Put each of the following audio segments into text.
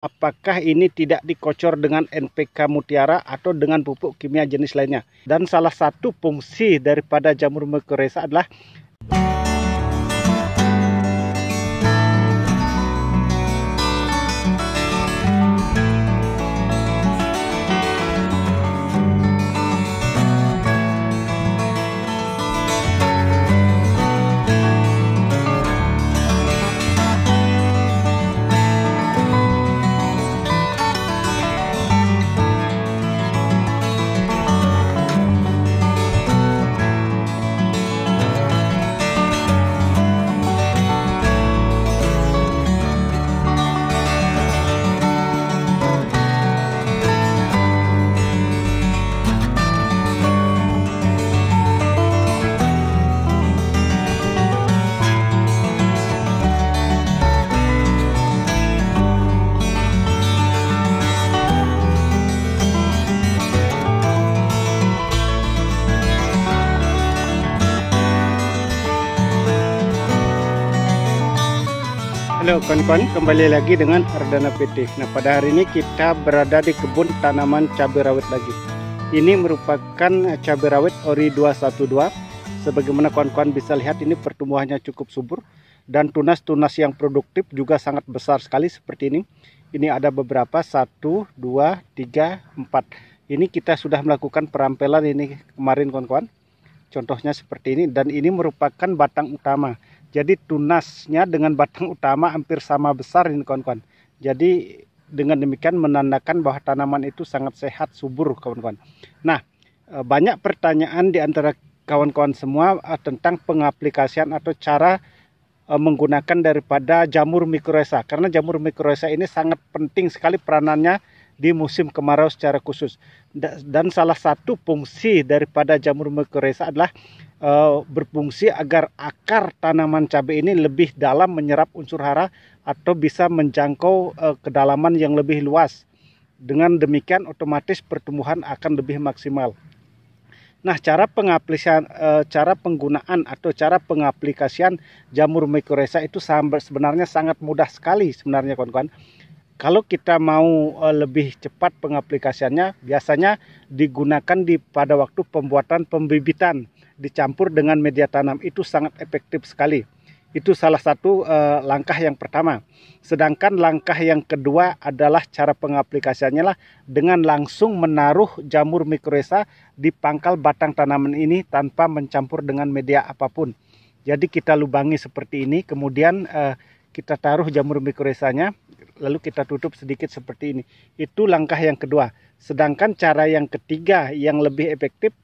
apakah ini tidak dikocor dengan NPK Mutiara atau dengan pupuk kimia jenis lainnya. Dan salah satu fungsi daripada jamur mycorrhiza adalah halo kawan-kawan, kembali lagi dengan Ardana PT. Nah, pada hari ini kita berada di kebun tanaman cabai rawit lagi. Ini merupakan cabai rawit Ori 212. Sebagaimana kawan-kawan bisa lihat, ini pertumbuhannya cukup subur dan tunas-tunas yang produktif juga sangat besar sekali seperti ini. Ini ada beberapa, 1, 2, 3, 4. Ini kita sudah melakukan perampelan ini kemarin kawan-kawan. Contohnya seperti ini, dan ini merupakan batang utama. Jadi tunasnya dengan batang utama hampir sama besar ini kawan-kawan. Jadi dengan demikian menandakan bahwa tanaman itu sangat sehat, subur kawan-kawan. Nah, banyak pertanyaan di antara kawan-kawan semua tentang pengaplikasian atau cara menggunakan daripada jamur mycorrhiza. Karena jamur mycorrhiza ini sangat penting sekali peranannya di musim kemarau secara khusus. Dan salah satu fungsi daripada jamur mycorrhiza adalah berfungsi agar akar tanaman cabai ini lebih dalam menyerap unsur hara atau bisa menjangkau kedalaman yang lebih luas. Dengan demikian otomatis pertumbuhan akan lebih maksimal. Nah, cara penggunaan atau cara pengaplikasian jamur mycorrhiza itu sebenarnya sangat mudah sekali sebenarnya kawan-kawan. Kalau kita mau lebih cepat pengaplikasiannya, biasanya digunakan pada waktu pembuatan pembibitan, dicampur dengan media tanam. Itu sangat efektif sekali. Itu salah satu langkah yang pertama. Sedangkan langkah yang kedua adalah cara pengaplikasiannya lah dengan langsung menaruh jamur mycorrhiza di pangkal batang tanaman ini tanpa mencampur dengan media apapun. Jadi kita lubangi seperti ini, kemudian kita taruh jamur mycorrhizanya, lalu kita tutup sedikit seperti ini. Itu langkah yang kedua. Sedangkan cara yang ketiga yang lebih efektif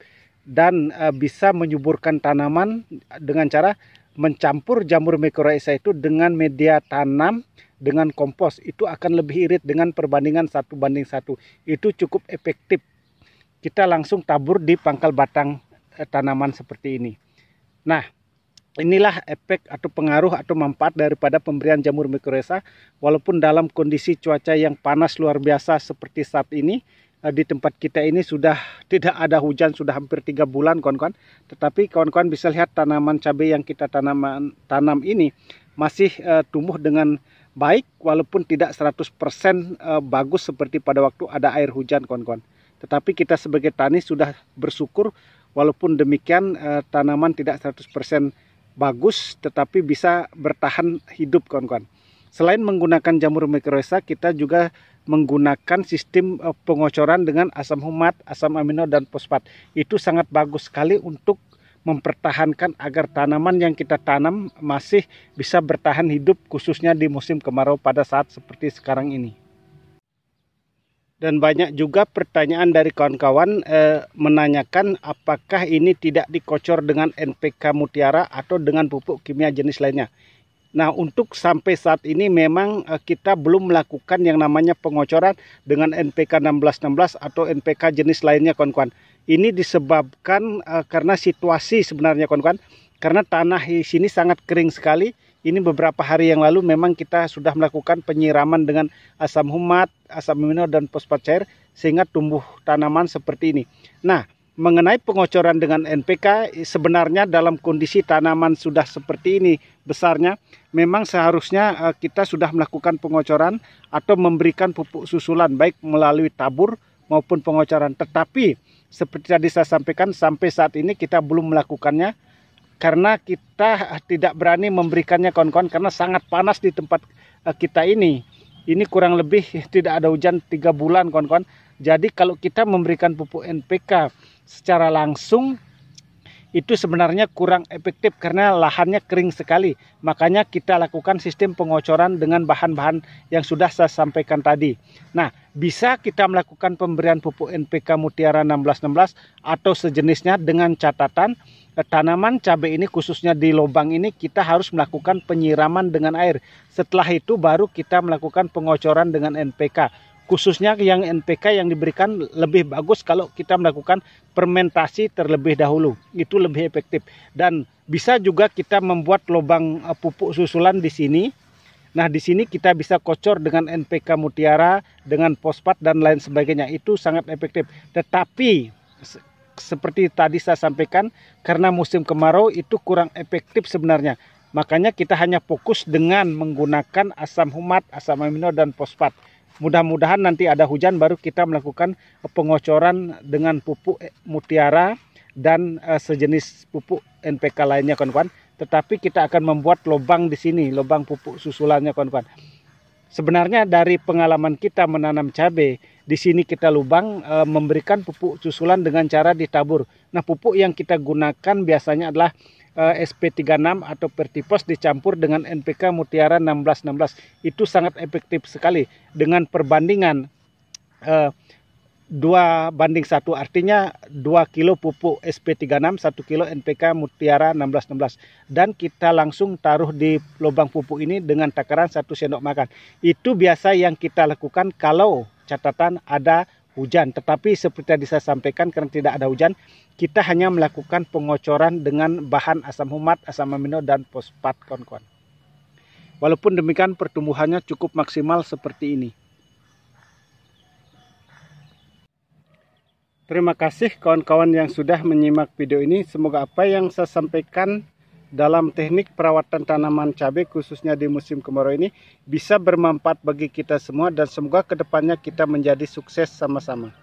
dan bisa menyuburkan tanaman dengan cara mencampur jamur mycorrhiza itu dengan media tanam, dengan kompos. Itu akan lebih irit dengan perbandingan 1:1. Itu cukup efektif. Kita langsung tabur di pangkal batang tanaman seperti ini. Nah, inilah efek atau pengaruh atau manfaat daripada pemberian jamur mycorrhiza. Walaupun dalam kondisi cuaca yang panas luar biasa seperti saat ini, di tempat kita ini sudah tidak ada hujan, sudah hampir 3 bulan kawan-kawan. Tetapi kawan-kawan bisa lihat tanaman cabai yang kita tanam ini masih tumbuh dengan baik, walaupun tidak 100% bagus seperti pada waktu ada air hujan kawan-kawan. Tetapi kita sebagai tani sudah bersyukur, walaupun demikian tanaman tidak 100% bagus, tetapi bisa bertahan hidup kawan-kawan. Selain menggunakan jamur mycorrhiza, kita juga menggunakan sistem pengocoran dengan asam humat, asam amino, dan fosfat. Itu sangat bagus sekali untuk mempertahankan agar tanaman yang kita tanam masih bisa bertahan hidup, khususnya di musim kemarau pada saat seperti sekarang ini. Dan banyak juga pertanyaan dari kawan-kawan menanyakan apakah ini tidak dikocor dengan NPK Mutiara atau dengan pupuk kimia jenis lainnya. Nah, untuk sampai saat ini memang kita belum melakukan yang namanya pengocoran dengan NPK 1616 atau NPK jenis lainnya kawan-kawan. Ini disebabkan karena situasi sebenarnya kawan-kawan. Karena tanah di sini sangat kering sekali. Ini beberapa hari yang lalu memang kita sudah melakukan penyiraman dengan asam humat, asam amino, dan fosfat cair sehingga tumbuh tanaman seperti ini. Nah, mengenai pengocoran dengan NPK, sebenarnya dalam kondisi tanaman sudah seperti ini besarnya, memang seharusnya kita sudah melakukan pengocoran atau memberikan pupuk susulan baik melalui tabur maupun pengocoran. Tetapi seperti tadi saya sampaikan, sampai saat ini kita belum melakukannya karena kita tidak berani memberikannya kawan-kawan, karena sangat panas di tempat kita ini. Ini kurang lebih tidak ada hujan 3 bulan kawan-kawan. Jadi kalau kita memberikan pupuk NPK secara langsung itu sebenarnya kurang efektif karena lahannya kering sekali. Makanya kita lakukan sistem pengocoran dengan bahan-bahan yang sudah saya sampaikan tadi. Nah, bisa kita melakukan pemberian pupuk NPK Mutiara 1616 atau sejenisnya dengan catatan tanaman cabai ini, khususnya di lubang ini, kita harus melakukan penyiraman dengan air. Setelah itu baru kita melakukan pengocoran dengan NPK. Khususnya yang NPK yang diberikan lebih bagus kalau kita melakukan fermentasi terlebih dahulu. Itu lebih efektif. Dan bisa juga kita membuat lubang pupuk susulan di sini. Nah, di sini kita bisa kocor dengan NPK Mutiara, dengan fosfat dan lain sebagainya. Itu sangat efektif. Tetapi seperti tadi saya sampaikan, karena musim kemarau itu kurang efektif sebenarnya. Makanya kita hanya fokus dengan menggunakan asam humat, asam amino, dan fosfat. Mudah-mudahan nanti ada hujan baru kita melakukan pengocoran dengan pupuk Mutiara dan sejenis pupuk NPK lainnya kawan-kawan. Tetapi kita akan membuat lubang di sini, lubang pupuk susulannya kawan-kawan. Sebenarnya dari pengalaman kita menanam cabai, di sini kita lubang memberikan pupuk susulan dengan cara ditabur. Nah, pupuk yang kita gunakan biasanya adalah SP36 atau Pertipos dicampur dengan NPK Mutiara 1616. Itu sangat efektif sekali dengan perbandingan 2:1, artinya 2 kilo pupuk SP36, 1 kilo NPK Mutiara 1616. Dan kita langsung taruh di lubang pupuk ini dengan takaran 1 sendok makan. Itu biasa yang kita lakukan kalau catatan ada hujan. Tetapi seperti tadi saya sampaikan, karena tidak ada hujan, kita hanya melakukan pengocoran dengan bahan asam humat, asam amino, dan fosfat kawan-kawan. Walaupun demikian pertumbuhannya cukup maksimal seperti ini. Terima kasih kawan-kawan yang sudah menyimak video ini. Semoga apa yang saya sampaikan dalam teknik perawatan tanaman cabai khususnya di musim kemarau ini bisa bermanfaat bagi kita semua, dan semoga kedepannya kita menjadi sukses sama-sama.